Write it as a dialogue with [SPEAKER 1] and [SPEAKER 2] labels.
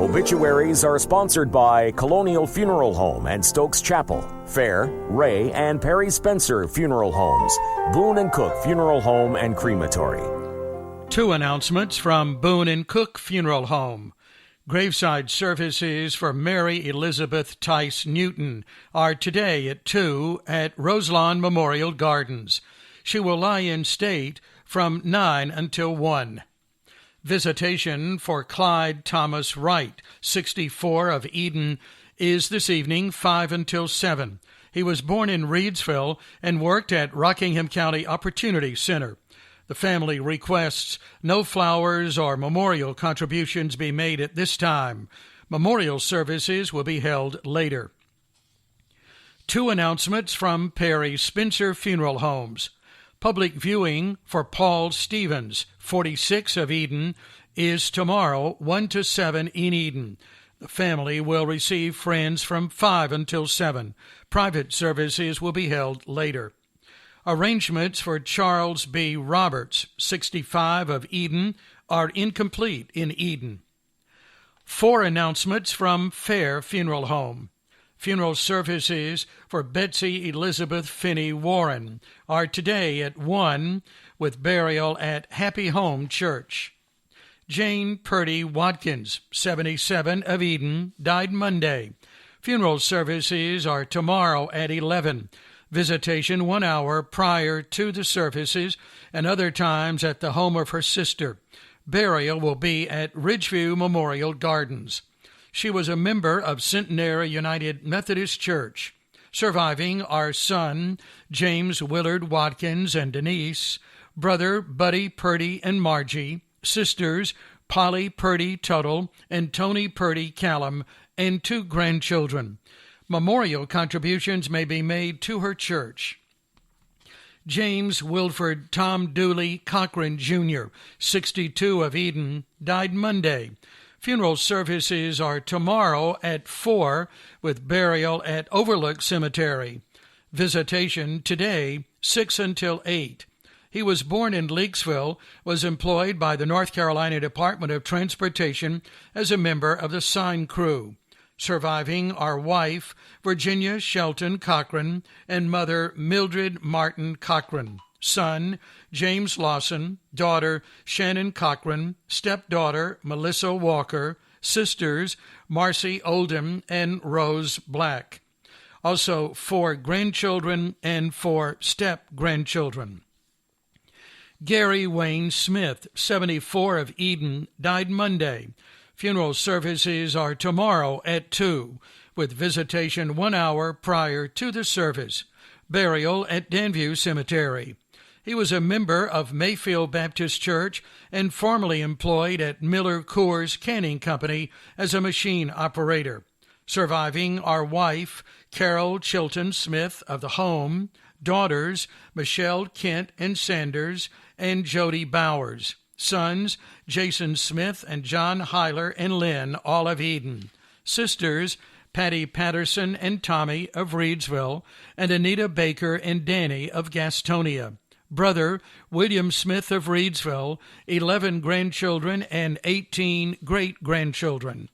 [SPEAKER 1] Obituaries are sponsored by Colonial Funeral Home and Stokes Chapel, Fair, Ray, and Perry Spencer Funeral Homes, Boone & Cook Funeral Home and Crematory.
[SPEAKER 2] Two announcements from Boone & Cook Funeral Home. Graveside services for Mary Elizabeth Tice Newton are today at 2 at Roselawn Memorial Gardens. She will lie in state from 9 until 1. Visitation for Clyde Thomas Wright, 64 of Eden, is this evening 5 until 7. He was born in Reedsville and worked at Rockingham County Opportunity Center. The family requests no flowers or memorial contributions be made at this time. Memorial services will be held later. Two announcements from Perry Spencer Funeral Homes. Public viewing for Paul Stevens, 46 of Eden, is tomorrow, 1 to 7 in Eden. The family will receive friends from 5 until 7. Private services will be held later. Arrangements for Charles B. Roberts, 65 of Eden, are incomplete in Eden. Four announcements from Fair Funeral Home. Funeral services for Betsy Elizabeth Finney Warren are today at 1, with burial at Happy Home Church. Jane Purdy Watkins, 77 of Eden, died Monday. Funeral services are tomorrow at 11. Visitation 1 hour prior to the services and other times at the home of her sister. Burial will be at Ridgeview Memorial Gardens. She was a member of Centenary United Methodist Church. Surviving are son James Willard Watkins and Denise, brother Buddy Purdy and Margie, sisters Polly Purdy Tuttle and Tony Purdy Callum, and 2 grandchildren. Memorial contributions may be made to her church. James Wilford Tom Dooley Cochran, Jr., 62 of Eden, died Monday. Funeral services are tomorrow at 4, with burial at Overlook Cemetery. Visitation today, 6 until 8. He was born in Leakesville, was employed by the North Carolina Department of Transportation as a member of the sign crew. Surviving are wife Virginia Shelton Cochran and mother Mildred Martin Cochran, son James Lawson, daughter Shannon Cochran, stepdaughter Melissa Walker, sisters Marcy Oldham and Rose Black. Also 4 grandchildren and 4 step-grandchildren. Gary Wayne Smith, 74 of Eden, died Monday. Funeral services are tomorrow at 2, with visitation 1 hour prior to the service. Burial at Danview Cemetery. He was a member of Mayfield Baptist Church and formerly employed at Miller Coors Canning Company as a machine operator. Surviving are wife Carol Chilton Smith of the home, daughters Michelle Kent and Sanders, and Jody Bowers. Sons Jason Smith and John Hyler and Lynn, all of Eden. Sisters Patty Patterson and Tommy of Reedsville, and Anita Baker and Danny of Gastonia. Brother William Smith of Reedsville, 11 grandchildren and 18 great-grandchildren.